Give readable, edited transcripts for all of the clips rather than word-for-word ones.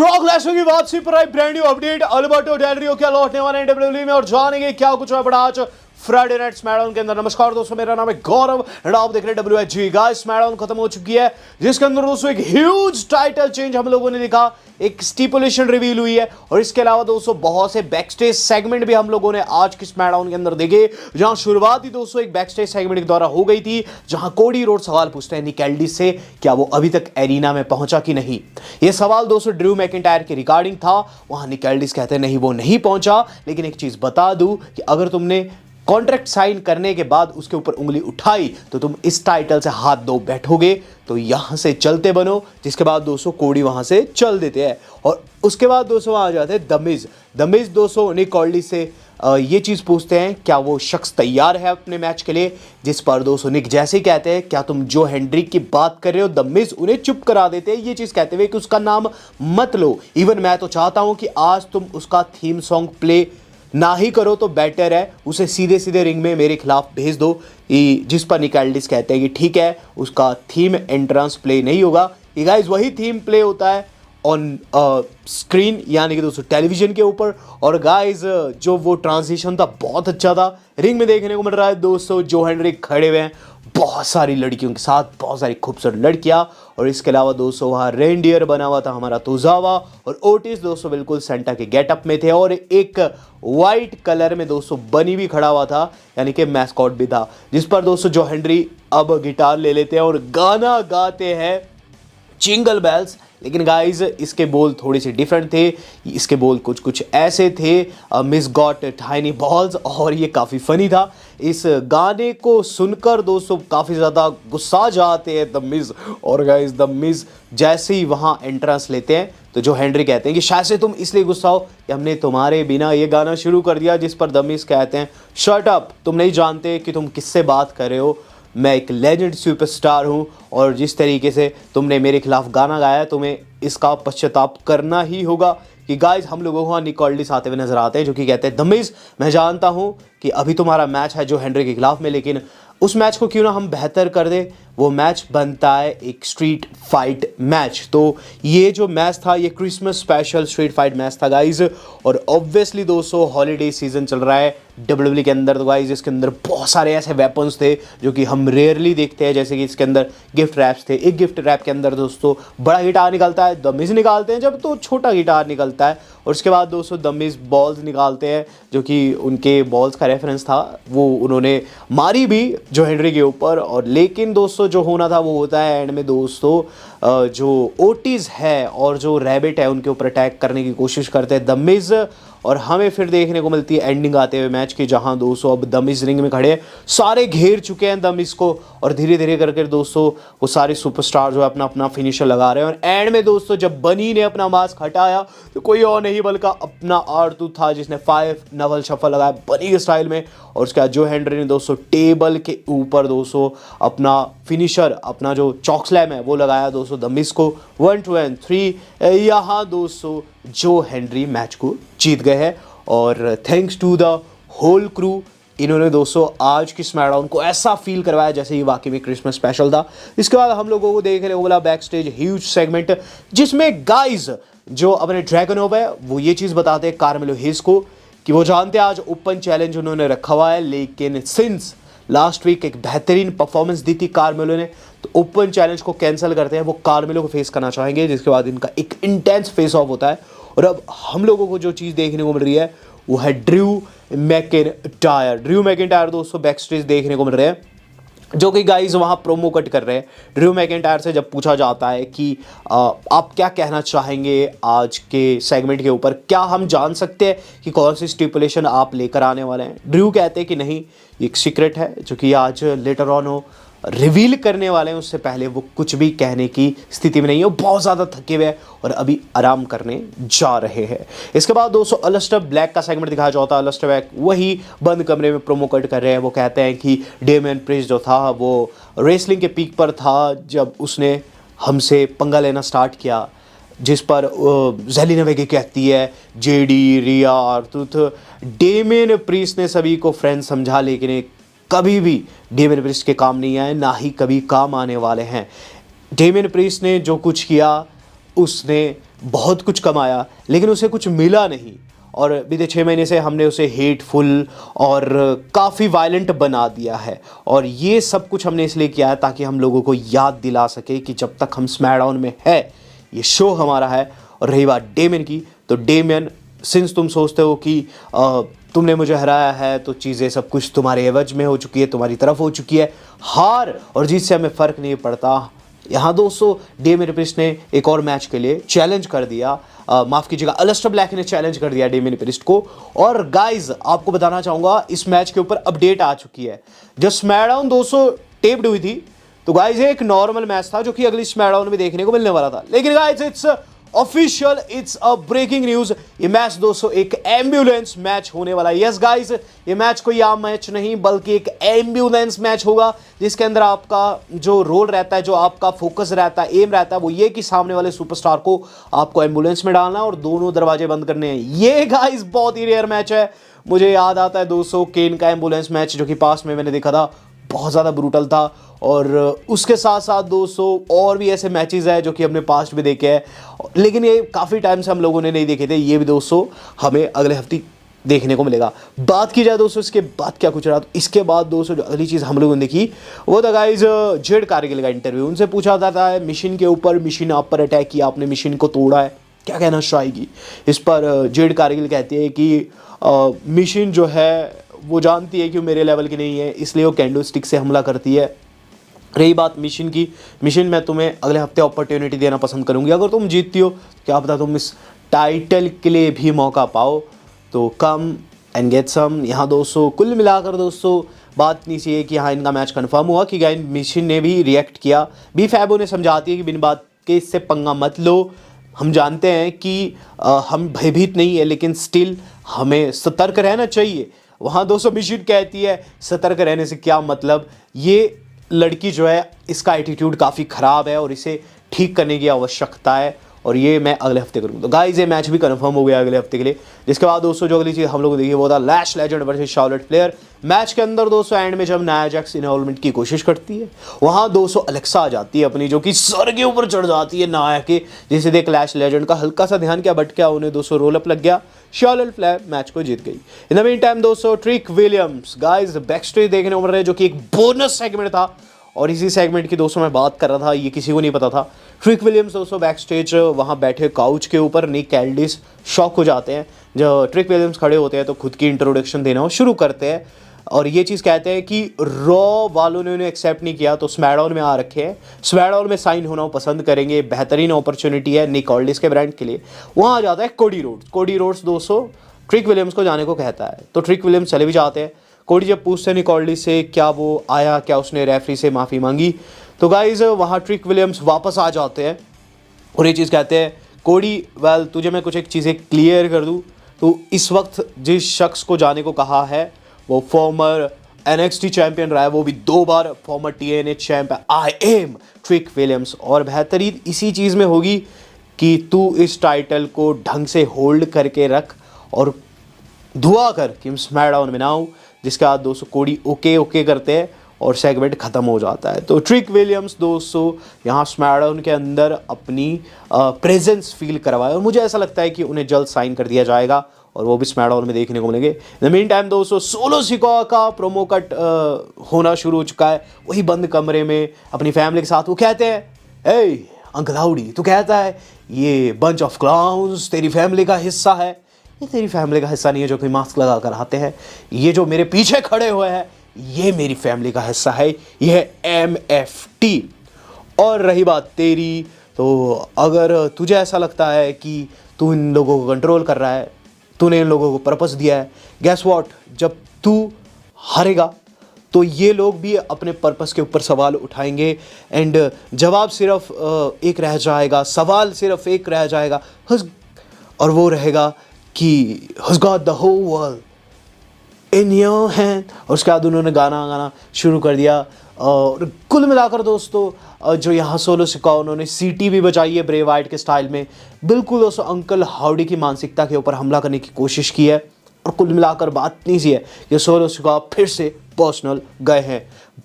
Brock Lesnar की वापसी पर आई brand new update. Alberto Del Rio क्या लौटने वाले हैं डब्ल्यूडब्ल्यूई में और जानेंगे क्या कुछ हुआ बड़ा आज फ्राइडे नाइट स्मैकडाउन के अंदर। नमस्कार दोस्तों, मेरा नाम है गौरव और आप देख रहे हैं डब्ल्यूएचजी। गाइस, स्मैकडाउन खत्म हो चुकी है जिसके अंदर दोस्तों एक ह्यूज टाइटल चेंज हम लोगों ने देखा, एक स्टिपुलेशन रिवील हुई है और इसके अलावा दोस्तों बहुत से बैकस्टेज सेगमेंट भी हम लोगों ने आज की स्मैकडाउन के अंदर देखे। जहां शुरुआत ही दोस्तों एक बैकस्टेज सेगमेंट के द्वारा हो गई थी, जहां कोडी रोड सवाल पूछते हैं निक एल्डिस से, क्या वो अभी तक एरिना में पहुंचा कि नहीं। यह सवाल दोस्तों ड्रू मैकिंटायर के रिगार्डिंग था। वहां निक एल्डिस कहते हैं नहीं, वो नहीं पहुंचा, लेकिन एक चीज बता दूं कि अगर तुमने कॉन्ट्रैक्ट साइन करने के बाद उसके ऊपर उंगली उठाई तो तुम इस टाइटल से हाथ धो बैठोगे, तो यहां से चलते बनो। जिसके बाद दोस्तों कोडी वहां से चल देते हैं और उसके बाद दोस्तों वहां आ जाते हैं द मिज दोस्तों निक एल्डिस से ये चीज पूछते हैं क्या वो शख्स तैयार है अपने मैच के लिए, जिस पर दोस्तों निक जैसे ही कहते हैं क्या तुम जो हेनरिक की बात कर रहे हो, द मिज उन्हें चुप करा देते हैं ये चीज कहते हुए कि उसका नाम मत लो। इवन मैं तो चाहता हूं कि आज तुम उसका थीम सॉन्ग प्ले ना ही करो तो बेटर है, उसे सीधे सीधे रिंग में मेरे खिलाफ भेज दो। जिस पर निक एल्डिस कहते हैं कि ठीक है, उसका थीम एंट्रेंस प्ले नहीं होगा। ये गाइस वही थीम प्ले होता है ऑन स्क्रीन, यानी कि दोस्तों टेलीविजन के ऊपर। और गाइस जो वो ट्रांजिशन था बहुत अच्छा था, रिंग में देखने को मिल रहा है दोस्तों जो हेनरिक खड़े हुए हैं बहुत सारी लड़कियों के साथ, बहुत सारी खूबसूरत लड़कियां, और इसके अलावा दोस्तों वहाँ रेनडियर बना हुआ था हमारा तोजावा, और ओटिस दोस्तों बिल्कुल सेंटा के गेटअप में थे और एक वाइट कलर में दोस्तों बनी भी खड़ा हुआ था, यानी कि मैस्कॉट भी था। जिस पर दोस्तों जो हेनरी अब गिटार ले लेते हैं और गाना गाते हैं जिंगल बेल्स। लेकिन गाइज इसके बोल थोड़ी सी डिफरेंट थे, इसके बोल कुछ कुछ ऐसे थे, मिस गॉट टाइनी बॉल्स, और ये काफ़ी फनी था। इस गाने को सुनकर दोस्तों काफ़ी ज़्यादा गुस्सा जाते हैं द मिज, और गाइज द मिज जैसे ही वहाँ एंट्रेंस लेते हैं तो जो हेनरी कहते हैं कि शायद से तुम इसलिए गुस्सा हो कि हमने तुम्हारे बिना ये गाना शुरू कर दिया। जिस पर द मिज कहते हैं शट अप, तुम नहीं जानते कि तुम किससे बात कर रहे हो, मैं एक लेजेंड सुपरस्टार हूँ और जिस तरीके से तुमने मेरे खिलाफ गाना गाया तुम्हें इसका पश्चाताप करना ही होगा। कि गाइज हम लोगों को निक एल्डिस आते हुए नजर आते हैं जो कि कहते हैं द मिज, मैं जानता हूँ कि अभी तुम्हारा मैच है जो हेनरी के खिलाफ में, लेकिन उस मैच को क्यों ना हम बेहतर कर दें। वो मैच बनता है एक स्ट्रीट फाइट मैच। तो ये जो मैच था ये Christmas special street fight match था गाइज, और ऑब्वियसली दोस्तों हॉलीडे सीजन चल रहा है डब्ल्यूडब्ल्यूई के अंदर। तो गाइज इसके अंदर बहुत सारे ऐसे वेपन्स थे जो कि हम रेयरली देखते हैं, जैसे कि इसके अंदर गिफ्ट रैप्स थे। एक गिफ्ट रैप के अंदर दोस्तों बड़ा गिटार निकलता है, द मिज निकालते हैं जब तो छोटा गिटार निकलता है, और उसके बाद दोस्तों द मिज बॉल्स निकालते हैं जो कि उनके बॉल्स का रेफरेंस था। वो उन्होंने मारी भी जो हेनरी के ऊपर, और लेकिन दोस्तों जो होना था वो होता है एंड में दोस्तों जो ओटिस है और जो रैबिट है उनके ऊपर अटैक करने की कोशिश करते हैं द मिज, और हमें फिर देखने को मिलती है एंडिंग आते हुए मैच की, जहां दोस्तों अब द मिज रिंग में खड़े हैं, सारे घेर चुके हैं द मिज को, और धीरे धीरे करके दोस्तों वो सारे सुपरस्टार जो है अपना अपना फिनिशर लगा रहे हैं। और एंड में दोस्तों जब बनी ने अपना मास्क हटाया तो कोई और नहीं बल्कि अपना आरतू था जिसने 5 नवल शफल लगाया बनी के स्टाइल में, और उसके बाद जो हेनरी ने दोस्तों टेबल के ऊपर दोस्तों अपना फिनिशर, अपना जो चॉक स्लैम है वो लगाया दोस्तों द मिज को 1 2 and 3। यहाँ दोस्तों जो हेनरी मैच को जीत गए हैं, और thanks to the whole crew इन्होंने दोस्तों आज की स्मैकडाउन को ऐसा फील करवाया जैसे ये वाकई में क्रिसमस स्पेशल था। इसके बाद हम लोगों को देखने को मिला बैक स्टेज ह्यूज सेगमेंट, जिसमें गाइज जो अपने ड्रैगनोव है वो ये चीज़ बताते हैं कार्मेलो हेज को कि वो जानते हैं आज ओपन चैलेंज उन्होंने रखा हुआ है, लेकिन सिंस लास्ट वीक एक बेहतरीन परफॉर्मेंस दी थी कार्मेलो ने, तो ओपन चैलेंज को कैंसिल करते हैं, वो कार्मेलो को फेस करना चाहेंगे। जिसके बाद इनका एक इंटेंस फेस ऑफ होता है, और अब हम लोगों को जो चीज़ देखने को मिल रही है वो है ड्रू मैकिंटायर दोस्तों बैक स्टेज देखने को मिल रहे हैं, जो कि गाइज वहाँ प्रोमो कट कर रहे हैं। ड्रू मैकिंटायर से जब पूछा जाता है कि आप क्या कहना चाहेंगे आज के सेगमेंट के ऊपर, क्या हम जान सकते हैं कि कौन सी स्टिपुलेशन आप लेकर आने वाले हैं। ड्रू कहते हैं कि नहीं, ये एक सीक्रेट है जो कि आज लेटर ऑन हो रिवील करने वाले हैं, उससे पहले वो कुछ भी कहने की स्थिति में नहीं है। वो बहुत ज़्यादा थके हुए हैं और अभी आराम करने जा रहे हैं। इसके बाद दोस्तों अलस्टर ब्लैक का सेगमेंट दिखाया जाता है। अलस्टर ब्लैक वही बंद कमरे में प्रोमो कट कर रहे हैं। वो कहते हैं कि डेमियन प्रिस्ट जो था वो रेसलिंग के पीक पर था जब उसने हमसे पंगा लेना स्टार्ट किया, जिस पर ज़ेलिना वेगे कहती है जेडी रिया आर्थुथ डेमियन प्रिस्ट ने सभी को फ्रेंड समझा, लेकिन कभी भी डेमियन प्रिस्ट के काम नहीं आए, ना ही कभी काम आने वाले हैं। डेमियन प्रिस्ट ने जो कुछ किया उसने बहुत कुछ कमाया लेकिन उसे कुछ मिला नहीं, और बीते 6 महीने से हमने उसे हेटफुल और काफ़ी वायलेंट बना दिया है। और ये सब कुछ हमने इसलिए किया है ताकि हम लोगों को याद दिला सके कि जब तक हम स्मैकडाउन में है ये शो हमारा है। और रही बात डेमियन की, तो डेमियन सिंस तुम सोचते हो कि तुमने मुझे हराया है तो चीज़ें सब कुछ तुम्हारे एवज में हो चुकी है, तुम्हारी तरफ हो चुकी है। हार और जीत से हमें फ़र्क नहीं पड़ता। यहाँ दोस्तों डेमियन प्रिस्ट ने एक और मैच के लिए चैलेंज कर दिया, माफ़ कीजिएगा अलिस्टर ब्लैक ने चैलेंज कर दिया डेमियन प्रिस्ट को। और गाइज आपको बताना चाहूँगा इस मैच के ऊपर अपडेट आ चुकी है। जब स्मैकडाउन दोस्तों टेप्ड हुई थी तो गाइज एक नॉर्मल मैच था जो कि अगली स्मैकडाउन में देखने को मिलने वाला था, लेकिन guys it's official, it's a breaking news. ये मैच दोस्तों एक एम्बुलेंस मैच होने वाला है। यस गाइस, ये मैच कोई आम मैच नहीं बल्कि एक एम्बुलेंस मैच होगा, जिसके अंदर आपका जो रोल रहता है, जो आपका फोकस रहता है, एम रहता है, वो ये कि सामने वाले सुपरस्टार को आपको एम्बुलेंस में डालना और दोनों दरवाजे बंद करने हैं। ये गाइस बहुत ही रेयर मैच है। मुझे याद आता है दोस्तों केन का एम्बुलेंस मैच जो कि पास में मैंने देखा था, बहुत ज़्यादा ब्रूटल था। और उसके साथ साथ दोस्तों और भी ऐसे मैचेस हैं जो कि हमने पास्ट में देखे हैं, लेकिन ये काफ़ी टाइम से हम लोगों ने नहीं देखे थे। ये भी दोस्तों हमें अगले हफ्ते देखने को मिलेगा। बात की जाए दोस्तों इसके बाद क्या कुछ रहा, तो इसके बाद दोस्तों जो अगली चीज़ हम लोगों ने देखी वो था गाइज जेड कारगिल का इंटरव्यू। उनसे पूछा जाता है मिशन के ऊपर, मिशन आप पर अटैक किया, आपने मिशन को तोड़ा है, क्या कहना चाहेगी इस पर। जेड कारगिल कहती है कि मिशन जो है वो जानती है कि वो मेरे लेवल की नहीं है, इसलिए वो कैंडल स्टिक से हमला करती है। रही बात मिशन की, मिशन मैं तुम्हें अगले हफ्ते अपॉर्चुनिटी देना पसंद करूंगी। अगर तुम जीतती हो क्या पता तुम इस टाइटल के लिए भी मौका पाओ, तो कम एंड गेट सम। यहाँ दोस्तों कुल मिलाकर दोस्तों बात नहीं सी है कि हाँ इनका मैच कंफर्म हुआ कि गाइस मिशन ने भी रिएक्ट किया। बी फैबो ने समझाती है कि बिन बात के इससे पंगा मत लो, हम जानते हैं कि हम भयभीत नहीं है लेकिन स्टिल हमें सतर्क रहना चाहिए। वहाँ दोस्तों मिशन कहती है सतर्क रहने से क्या मतलब, ये लड़की जो है इसका एटीट्यूड काफ़ी ख़राब है और इसे ठीक करने की आवश्यकता है, और ये मैं अगले हफ्ते करूँगा। तो गाइस ये मैच भी कंफर्म हो गया अगले हफ्ते के लिए। जिसके बाद दोस्तों जो अगली चीज़ हम लोग देखिए वो था Lash Legend versus Charlotte Flair. Match के अंदर दोस्तों एंड में जब नाया जैक्स इन्वॉल्वमेंट की कोशिश करती है, वहाँ दोस्तों अलेक्सा आ जाती है अपनी, जो कि सर के ऊपर चढ़ जाती है नाया के, जिसे देख लैश लेजेंड का हल्का सा ध्यान क्या बट क्या उन्हें दोस्तों रोल अप लग गया। शार्लेट फ्लेयर मैच को जीत गई। इन द मीन टाइम दोस्तों trick Williams guys back stage देखने को मिल रहे, जो कि एक बोनस सेगमेंट था, और इसी सेगमेंट की दोस्तों मैं बात कर रहा था, ये किसी को नहीं पता था। ट्रिक विलियम्स दोस्तों बैक स्टेज वहाँ बैठे काउच के ऊपर, निक कैल्डिस शॉक हो जाते हैं। जब ट्रिक विलियम्स खड़े होते हैं तो खुद की इंट्रोडक्शन देना शुरू करते हैं और ये चीज़ कहते हैं कि रॉ वालों ने उन्हें एक्सेप्ट नहीं किया तो स्मैकडाउन में आ रखे हैं, स्मैकडाउन में साइन होना पसंद करेंगे, बेहतरीन अपॉर्चुनिटी है निक कैल्डिस के ब्रांड के लिए। वहाँ आ जाता है कोडी रोड्स। कोडी रोड्स दोस्तों ट्रिक विलियम्स को जाने को कहता है, तो ट्रिक विलियम्स चले भी जाते हैं। कोडी जब पूछते हैं निक कैल्डिस से क्या वो आया, क्या उसने रेफरी से माफ़ी मांगी, तो गाइज वहाँ ट्रिक विलियम्स वापस आ जाते हैं और ये चीज़ कहते हैं कोडी वेल तुझे मैं कुछ एक चीज़ें क्लियर कर दूँ, तो इस वक्त जिस शख्स को जाने को कहा है वो फॉर्मर NXT चैंपियन रहा है, वो भी 2 बार फॉर्मर TNA चैंप है। आई एम ट्रिक विलियम्स, और बेहतरीन इसी चीज़ में होगी कि तू इस टाइटल को ढंग से होल्ड करके रख और दुआ कर कि स्मैकडाउन में ना हो। जिसके बाद दोस्तों कोडी ओके करते हैं और सेगमेंट ख़त्म हो जाता है। तो ट्रिक विलियम्स दोस्तों यहाँ स्मैकडाउन के अंदर अपनी प्रेजेंस फील करवाए और मुझे ऐसा लगता है कि उन्हें जल्द साइन कर दिया जाएगा और वो भी स्मैकडाउन में देखने को मिलेंगे। इन द मीन टाइम दोस्तों सोलो सिकोआ का प्रोमो कट होना शुरू हो चुका है, वही बंद कमरे में अपनी फैमिली के साथ। वो कहते हैं ए अंकल हाउडी, तो कहता है ये बंच ऑफ क्लाउन्स तेरी फैमिली का हिस्सा है। ये तेरी फैमिली का हिस्सा नहीं है जो कि मास्क लगा कर आते हैं, ये जो मेरे पीछे खड़े हुए हैं ये मेरी फैमिली का हिस्सा है, ये है MFT। और रही बात तेरी, तो अगर तुझे ऐसा लगता है कि तू इन लोगों को कंट्रोल कर रहा है, तूने इन लोगों को पर्पस दिया है, गैस व्हाट, जब तू हारेगा तो ये लोग भी अपने पर्पस के ऊपर सवाल उठाएंगे एंड जवाब सिर्फ एक रह जाएगा, सवाल सिर्फ एक रह जाएगा, और वो रहेगा कि has got the whole world in your hand। और उसके बाद उन्होंने गाना शुरू कर दिया। और कुल मिलाकर दोस्तों जो यहाँ सोलो सिकोआ उन्होंने सीटी भी बजाई है ब्रे वाइट के स्टाइल में, बिल्कुल दोस्तों अंकल हाउडी की मानसिकता के ऊपर हमला करने की कोशिश की है। और कुल मिलाकर बात नहीं सी है कि सोलो सिकोआ फिर से पर्सनल गए हैं।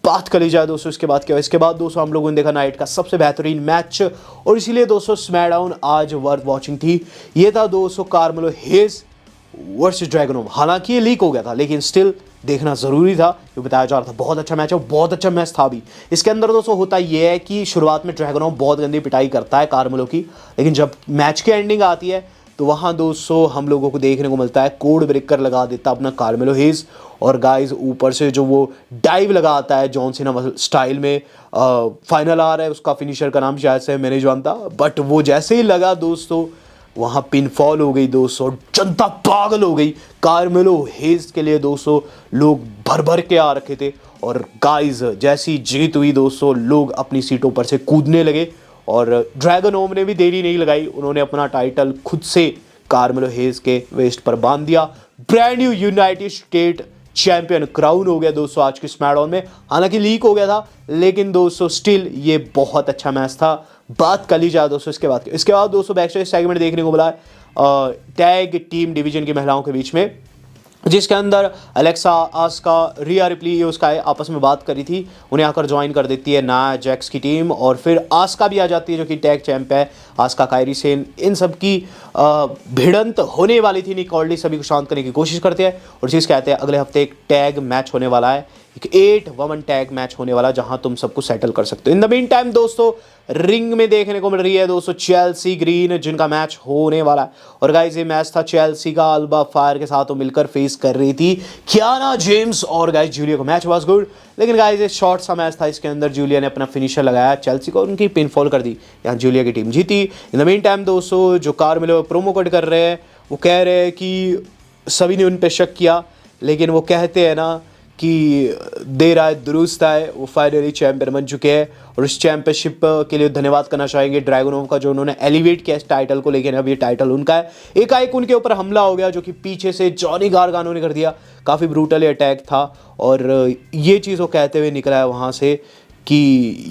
बात कर ली जाए दोस्तों इसके बाद क्या, इसके बाद दोस्तों हम लोगों ने देखा नाइट का सबसे बेहतरीन मैच, और इसीलिए दोस्तों स्मैकडाउन आज वर्थ वॉचिंग थी। ये था दोस्तों कार्मेलो हेज वर्सेस ड्रैगनोव। हालांकि ये लीक हो गया था लेकिन स्टिल देखना ज़रूरी था, जो बताया जा रहा था बहुत अच्छा मैच है, बहुत अच्छा मैच था भी। इसके अंदर दोस्तों होता यह है कि शुरुआत में ड्रैगनोव बहुत गंदी पिटाई करता है कार्मेलो की, लेकिन जब मैच की एंडिंग आती है तो वहाँ दोस्तों हम लोगों को देखने को मिलता है कोड ब्रेकर लगा देता अपना कार्मेलो हेज, और गाइस ऊपर से जो वो डाइव लगाता है जॉन सीना स्टाइल में। फाइनल आ रहा है, उसका फिनिशर का नाम शायद से मैं नहीं जानता, बट वो जैसे ही लगा दोस्तों वहाँ पिनफॉल हो गई दोस्तों, जनता पागल हो गई। कार्मेलो हेज के लिए दोस्तों लोग भर भर के आ रखे थे, और गाइस जैसी जीत हुई दोस्तों लोग अपनी सीटों पर से कूदने लगे, और ड्रैगनोव ने भी देरी नहीं लगाई, उन्होंने अपना टाइटल खुद से कार्मेलो हेज के वेस्ट पर बांध दिया। Brand new United state champion crown हो गया दोस्तों आज की स्मैकडाउन में। हालांकि लीक हो गया था लेकिन दोस्तों स्टिल ये बहुत अच्छा मैच था। बात कर ली जाए दोस्तों इसके बाद दोस्तों बैक स्टेज सेगमेंट देखने को मिला है टैग टीम डिवीजन की महिलाओं के बीच में, जिसके अंदर अलेक्सा, आस्का, रिया रिप्ली ये उसका आपस में बात करी थी, उन्हें आकर ज्वाइन कर देती है नाया जैक्स की टीम, और फिर आस्का भी आ जाती है जो कि टैग चैंप है। आस्का, कायरी सेन, इन सब की भिड़ंत होने वाली थी। निक ऑल्डी सभी को शांत करने की कोशिश करते हैं और चीज़ कहते हैं अगले हफ्ते एक टैग मैच होने वाला है, एक 8 वुमन टैग मैच होने वाला जहां तुम सबको सेटल कर सकते हो। इन द मीन टाइम दोस्तों रिंग में देखने को मिल रही है दोस्तों चेल्सी ग्रीन, जिनका मैच होने वाला है। और गाइस ये मैच था चेल्सी का अल्बा फायर के साथ मिलकर फेस कर रही थी कियाना जेम्स और गाइस जूलिया को। मैच वाज गुड, लेकिन गाइस ये शॉर्ट सा मैच था, इसके अंदर जूलिया ने अपना फिनिशर लगाया चेल्सी को, उनकी पिनफॉल कर दी, यहाँ जूलिया की टीम जीती। इन द मीन टाइम दोस्तों जो कार्मेलो प्रोमो कोड कर रहे हैं वो कह रहे हैं कि सभी ने उन पर शक किया, लेकिन वो कहते हैं ना कि देर आए दुरुस्त आए, वो फाइनली चैंपियन बन चुके हैं, और इस चैंपियनशिप के लिए धन्यवाद करना चाहेंगे ड्रैगनोव का, जो उन्होंने एलिवेट किया इस टाइटल को, लेकिन अब ये टाइटल उनका है। एकाएक उनके ऊपर हमला हो गया जो कि पीछे से जॉनी गारगानो ने कर दिया, काफ़ी ब्रूटल अटैक था, और ये चीज़ वो कहते हुए निकला है वहाँ से कि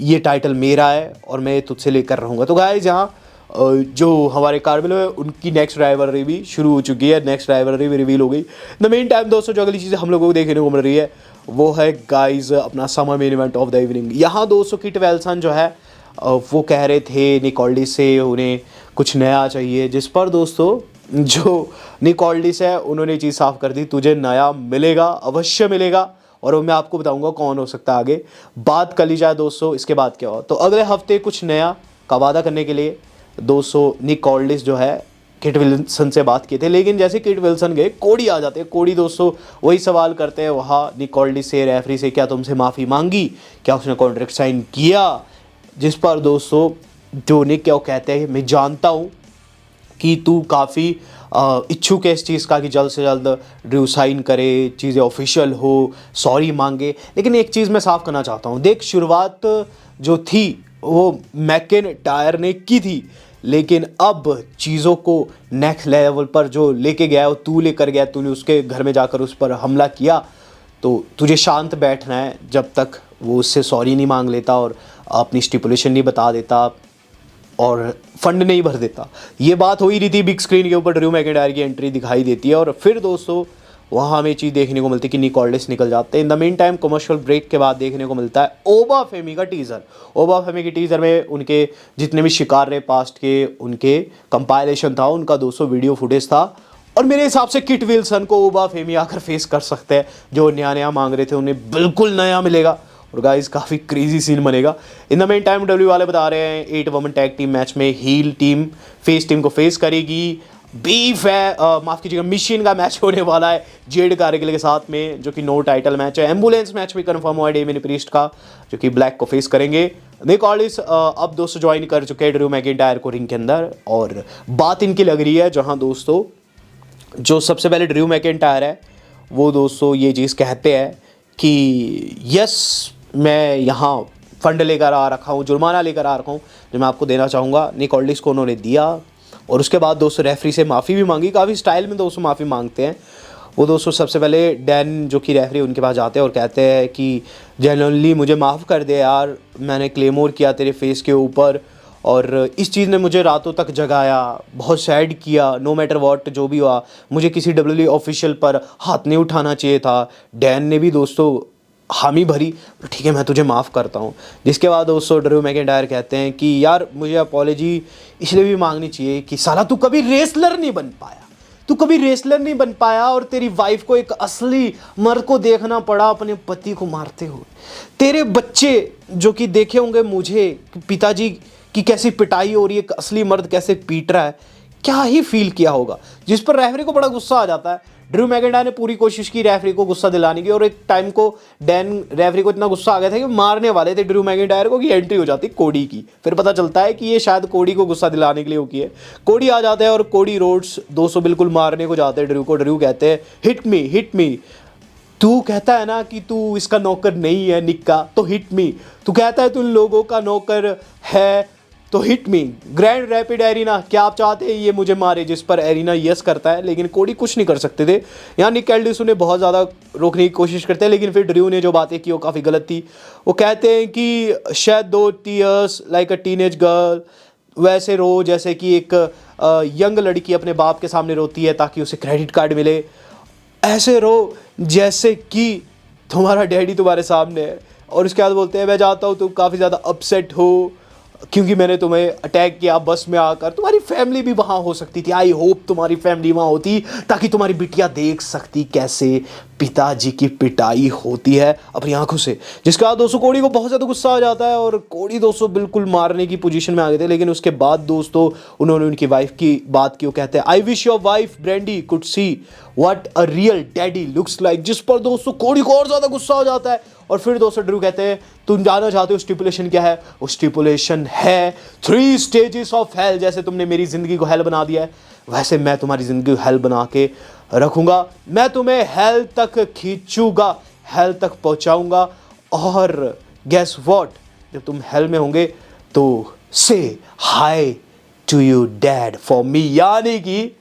ये टाइटल मेरा है और मैं तुझसे लेकर रहूँगा। तो गाइस यहाँ जो हमारे कार्मेलो है उनकी नेक्स्ट राइवलरी भी शुरू हो चुकी है, नेक्स्ट राइवलरी भी रिवील हो गई। द मेन टाइम दोस्तों जो अगली चीज़ें हम लोगों को देखने को मिल रही है वो है गाइस अपना summer main event of the evening. यहाँ दोस्तों किट वेल्सन जो है वो कह रहे थे निक ऑल्डी से उन्हें कुछ नया चाहिए, जिस पर दोस्तों जो निक ऑल्डिस है उन्होंने चीज़ साफ कर दी, तुझे नया मिलेगा, अवश्य मिलेगा, और मैं आपको बताऊंगा कौन हो सकता है आगे। बात कर ली जाए दोस्तों इसके बाद क्या हो, तो अगले हफ्ते कुछ नया का वादा करने के लिए दोस्तों निक ऑल्डिस जो है किट विल्सन से बात किए थे, लेकिन जैसे किट विल्सन गए कोडी आ जाते हैं। कोडी दोस्तों वही सवाल करते हैं वहाँ निक ऑल्डिस से, रेफरी से, क्या तुमसे माफ़ी मांगी, क्या उसने कॉन्ट्रैक्ट साइन किया, जिस पर दोस्तों जो निक क्या वो कहते हैं मैं जानता हूँ कि तू काफ़ी इच्छुक है इस चीज़ का कि जल्द से जल्द ड्रू साइन करे, चीज़ें ऑफिशियल हो, सॉरी मांगे, लेकिन एक चीज़ मैं साफ करना चाहता हूँ, देख शुरुआत जो थी वो मैकिंटायर ने की थी, लेकिन अब चीज़ों को नेक्स्ट लेवल पर जो लेके गया वो तू लेकर गया, तूने उसके घर में जाकर उस पर हमला किया, तो तुझे शांत बैठना है जब तक वो उससे सॉरी नहीं मांग लेता और अपनी स्टिपुलेशन नहीं बता देता और फंड नहीं भर देता। ये बात हो ही रही थी, बिग स्क्रीन के ऊपर ड्रू मैकिंटायर की एंट्री दिखाई देती है, और फिर दोस्तों वहाँ हमें चीज़ देखने को मिलती है कि निक ऑल्डिस निकल जाते हैं। In the meantime commercial break के बाद देखने को मिलता है ओबा फेमी का टीज़र। ओबा फेमी के टीज़र में उनके जितने भी शिकार रहे पास्ट के, उनके कंपाइलेशन था, उनका 200 वीडियो फुटेज था, और मेरे हिसाब से किट विल्सन को ओबा फेमी आकर फेस कर सकते हैं। जो नया मांग रहे थे उन्हें बिल्कुल नया मिलेगा, और गाइस काफ़ी क्रेजी सीन बनेगा। इन द मेन टाइम डब्ल्यू वाले बता रहे हैं 8 वुमन टैग टीम मैच में हील टीम फेस टीम को फेस करेगी। बीफ है माफ़ कीजिएगा मिशन का मैच होने वाला है जेड कारगिल के साथ में, जो कि नो टाइटल मैच है। एम्बुलेंस मैच भी कंफर्म हुआ है डेमियन प्रीस्ट का, जो कि ब्लैक को फेस करेंगे। निक ऑल्डिस अब दोस्तों ज्वाइन कर चुके हैं ड्रू मैकिंटायर को रिंग के अंदर, और बात इनकी लग रही है जहां दोस्तों जो सबसे पहले ड्रू मैकिंटायर है वो दोस्तों ये चीज़ कहते हैं कि यस मैं यहाँ फंड लेकर आ रखा हूँ, जुर्माना लेकर आ रखा हूँ जो मैं आपको देना चाहूँगा। निक ऑल्डिस को उन्होंने दिया, और उसके बाद दोस्तों रेफरी से माफ़ी भी मांगी, काफ़ी स्टाइल में दोस्तों माफ़ी मांगते हैं वो। दोस्तों सबसे पहले डैन जो कि रेफरी उनके पास जाते हैं और कहते हैं कि जेन्युइनली मुझे माफ़ कर दे यार, मैंने क्लेमोर किया तेरे फेस के ऊपर, और इस चीज़ ने मुझे रातों तक जगाया, बहुत सैड किया, नो मैटर व्हाट जो भी हुआ, मुझे किसी डब्ल्यूडब्ल्यूई ऑफिशियल पर हाथ नहीं उठाना चाहिए था। डैन ने भी दोस्तों हामी भरी, तो ठीक है मैं तुझे माफ़ करता हूँ। जिसके बाद दोस्तों ड्रू मैकिंटायर कहते हैं कि यार मुझे अपॉलॉजी इसलिए भी मांगनी चाहिए कि साला तू कभी रेसलर नहीं बन पाया, तू कभी रेसलर नहीं बन पाया और तेरी वाइफ को एक असली मर्द को देखना पड़ा अपने पति को मारते हुए। तेरे बच्चे जो कि देखे होंगे मुझे पिताजी की कैसी पिटाई हो रही है, एक असली मर्द कैसे पीट रहा है, क्या ही फील किया होगा। जिस पर रेफरी को बड़ा गुस्सा आ जाता है। ड्रू मैकिंटायर ने पूरी कोशिश की रेफरी को गुस्सा दिलाने की और एक टाइम को डैन रेफरी को इतना गुस्सा आ गया था कि मारने वाले थे ड्रू मैकिंटायर को कि एंट्री हो जाती कोडी की। फिर पता चलता है कि ये शायद कोडी को गुस्सा दिलाने के लिए हो की है। कोडी आ जाता है और कोडी रोड्स 200 बिल्कुल मारने को जाते हैं ड्रू को। ड्रू कहते हैं हिट मी। तू कहता है ना कि तू इसका नौकर नहीं है निक का, तो हिट मी। तू कहता है तू लोगों का नौकर है, तो hit me. Grand rapid arena, क्या आप चाहते हैं ये मुझे मारे? जिस पर एरिना यस करता है, लेकिन कोडी कुछ नहीं कर सकते थे। यहाँ निक एल्डिस उन्हें बहुत ज़्यादा रोकने की कोशिश करते हैं, लेकिन फिर ड्रू ने जो बातें की वो काफ़ी गलत थी। वो कहते हैं कि शायद 2 टीयर्स लाइक अ टीनेज गर्ल, वैसे रो जैसे कि एक यंग लड़की अपने बाप के सामने रोती है ताकि उसे क्रेडिट कार्ड मिले। ऐसे रो जैसे कि तुम्हारा डैडी तुम्हारे सामने है। और उसके बाद बोलते हैं मैं जानता हूँ तुम काफ़ी ज़्यादा अपसेट हो क्योंकि मैंने तुम्हें अटैक किया बस में आकर। तुम्हारी फैमिली भी वहाँ हो सकती थी, आई होप तुम्हारी फैमिली वहाँ होती ताकि तुम्हारी बिटिया देख सकती कैसे पिताजी की पिटाई होती है अपनी आंखों से। जिसके बाद दोस्तों कोडी को बहुत ज़्यादा गुस्सा आ जाता है और कोडी दोस्तों बिल्कुल मारने की पोजीशन में आ गए थे। लेकिन उसके बाद दोस्तों उन्होंने उनकी वाइफ की बात की। वो कहते हैं I wish your wife Brandi could see what a real daddy looks like. जिस पर दोस्तों कोडी को और ज़्यादा गुस्सा हो जाता है। और फिर दोस्तों ड्रू कहते हैं तुम जानना चाहते हो स्टिपुलेशन क्या है? वो स्टिपुलेशन है 3 स्टेजेस ऑफ हेल। जैसे तुमने मेरी ज़िंदगी को हेल बना दिया है, वैसे मैं तुम्हारी ज़िंदगी को हेल बना के रखूँगा। मैं तुम्हें हेल तक खींचूँगा, हेल तक पहुँचाऊँगा। और गेस व्हाट, जब तुम हेल में होंगे तो say hi to you dad for me. यानी कि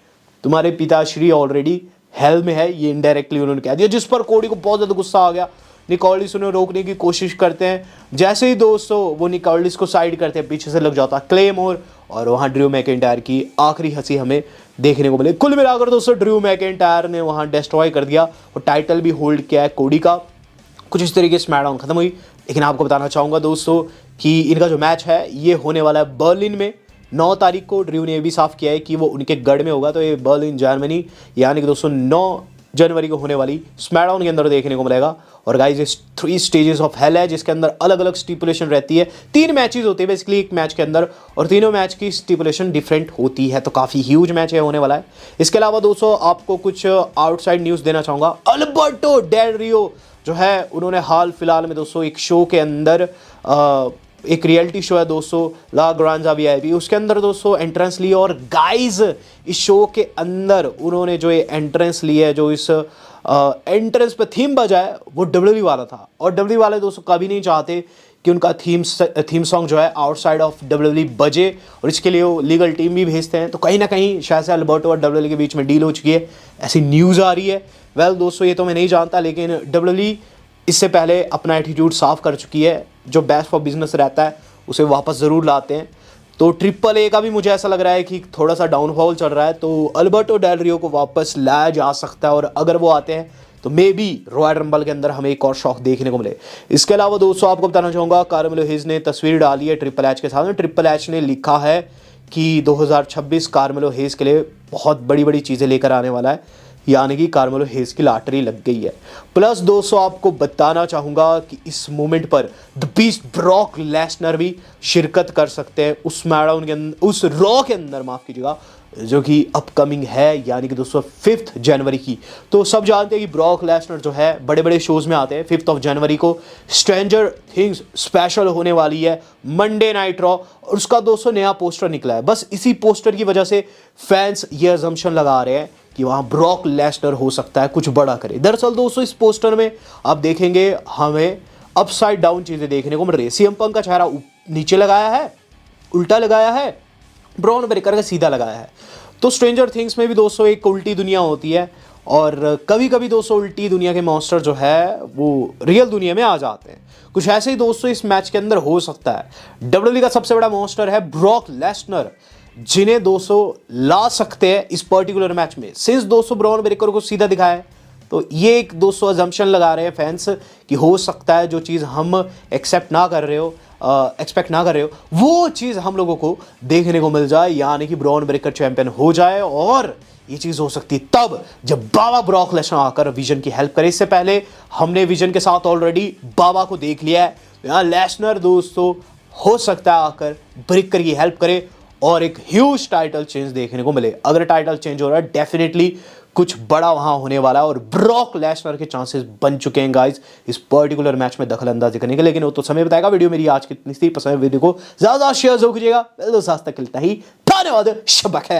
तुम्हारे पिताश्री ऑलरेडी हेल में है, ये इनडायरेक्टली उन्होंने कह दिया। जिस पर कोडी को बहुत ज़्यादा गुस्सा आ गया। निक एल्डिस उन्हें रोकने की कोशिश करते हैं। जैसे ही दोस्तों वो निक एल्डिस को साइड करते हैं, पीछे से लग जाता क्लेमोर और वहाँ ड्रू मैकिंटायर की आखिरी हंसी हमें देखने को मिले। कुल मिलाकर दोस्तों ड्रू मैकिंटायर ने वहाँ डिस्ट्रॉय कर दिया और टाइटल भी होल्ड किया है कोडी का। कुछ इस तरीके से स्मैकडाउन खत्म हुई। लेकिन आपको बताना चाहूँगा दोस्तों कि इनका जो मैच है ये होने वाला है बर्लिन में 9 तारीख को। ड्रू ने ये भी साफ किया है कि वो उनके गढ़ में होगा, तो ये बर्लिन जर्मनी यानी कि दोस्तों 9 जनवरी को होने वाली स्मैकडाउन के अंदर देखने को मिलेगा। और गाइस ये 3 स्टेजेस ऑफ हेल है जिसके अंदर अलग अलग स्टिपुलेशन रहती है। 3 मैचेस होते हैं बेसिकली एक मैच के अंदर और तीनों मैच की स्टिपुलेशन डिफरेंट होती है, तो काफ़ी ह्यूज मैच है होने वाला है। इसके अलावा दोस्तों आपको कुछ आउटसाइड न्यूज़ देना चाहूँगा। अल्बर्टो डेल रियो जो है उन्होंने हाल फिलहाल में दोस्तों एक शो के अंदर एक रियलिटी शो है दोस्तों ला ग्रांजा वीआईपी, उसके अंदर दोस्तों एंट्रेंस ली। और गाइज इस शो के अंदर उन्होंने जो ये एंट्रेंस ली है, जो इस एंट्रेंस पे थीम बजा है वो डब्ल्यूडब्ल्यूई वाला था। और डब्ल्यूडब्ल्यूई वाले दोस्तों कभी नहीं चाहते कि उनका थीम सॉन्ग जो है आउटसाइड ऑफ डब्ल्यूडब्ल्यूई बजे, और इसके लिए वो लीगल टीम भी भेजते हैं। तो कहीं ना कहीं शायद से अल्बर्टो और डब्ल्यूडब्ल्यूई के बीच में डील हो चुकी है, ऐसी न्यूज़ आ रही है। वेल दोस्तों ये तो मैं नहीं जानता, लेकिन डब्ल्यूडब्ल्यूई इससे पहले अपना एटीट्यूड साफ कर चुकी है। जो बेस्ट फॉर बिजनेस रहता है उसे वापस ज़रूर लाते हैं। तो ट्रिपल ए का भी मुझे ऐसा लग रहा है कि थोड़ा सा डाउनफॉल चल रहा है, तो अल्बर्टो डेल रियो को वापस लाया जा सकता है। और अगर वो आते हैं तो मे बी रॉयल रंबल के अंदर हमें एक और शौक देखने को मिले। इसके अलावा दोस्तों आपको बताना चाहूँगा कार्मेलो हेज ने तस्वीर डाली है ट्रिपल एच के साथ में। ट्रिपल एच ने लिखा है कि 2026 कार्मेलो हेज के लिए बहुत बड़ी बड़ी चीज़ें लेकर आने वाला है, यानी कि कार्मेलो हेज की लॉटरी लग गई है। प्लस दोस्तों आपको बताना चाहूँगा कि इस मोमेंट पर द बीस्ट ब्रॉक लेसनर भी शिरकत कर सकते हैं उस मैकडाउन के अंदर, उस रॉ के अंदर माफ़ कीजिएगा, जो कि अपकमिंग है यानी कि दोस्तों 5 जनवरी की। तो सब जानते हैं कि ब्रॉक लेसनर जो है बड़े बड़े शोज़ में आते हैं। 5 जनवरी को स्ट्रेंजर थिंग्स स्पेशल होने वाली है मंडे नाइट रॉ, और उसका दोस्तों नया पोस्टर निकला है। बस इसी पोस्टर की वजह से फैंस ये अजम्पशन लगा रहे हैं कि वहाँ ब्रॉक लेसनर हो सकता है कुछ बड़ा करे। दरअसल दोस्तों इस पोस्टर में आप देखेंगे हमें अपसाइड डाउन चीज़ें देखने को मिल रही है। सीएम पंक का चेहरा नीचे लगाया है, उल्टा लगाया है, ब्रॉन ब्रेकर का सीधा लगाया है। तो स्ट्रेंजर थिंग्स में भी दोस्तों एक उल्टी दुनिया होती है, और कभी कभी दोस्तों उल्टी दुनिया के मॉन्स्टर जो है वो रियल दुनिया में आ जाते हैं। कुछ ऐसे ही दोस्तों इस मैच के अंदर हो सकता है। डब्ल्यूडब्ल्यूई का सबसे बड़ा मॉन्स्टर है ब्रॉक लेसनर, जिन्हें दोस्तों ला सकते हैं इस पर्टिकुलर मैच में। सिंस दोस्तों ब्रॉन ब्रेकर को सीधा दिखाया है, तो ये एक दोस्तों अजम्पशन लगा रहे हैं फैंस कि हो सकता है जो चीज़ हम एक्सेप्ट ना कर रहे हो, एक्सपेक्ट ना कर रहे हो, वो चीज़ हम लोगों को देखने को मिल जाए, यानी कि ब्रॉन ब्रेकर चैंपियन हो जाए। और ये चीज़ हो सकती है तब जब बाबा ब्रॉक लेसनर आकर विजन की हेल्प करे। इससे पहले हमने विजन के साथ ऑलरेडी बाबा को देख लिया है, यहाँ लेसनर दोस्तों हो सकता है आकर ब्रेकर की हेल्प करे और एक ह्यूज टाइटल चेंज देखने को मिले। अगर टाइटल चेंज हो रहा है डेफिनेटली कुछ बड़ा वहां होने वाला है और ब्रॉक लेसनर के चांसेस बन चुके हैं गाइस इस पर्टिकुलर मैच में दखल अंदाजी करने के। लेकिन वो तो समय बताएगा। वीडियो मेरी आज कितनी थी पसंद, वीडियो को ज्यादा शेयर जरूर कीजिएगा। दोस्तों आज तक इतना ही, धन्यवाद, शब्बा खैर।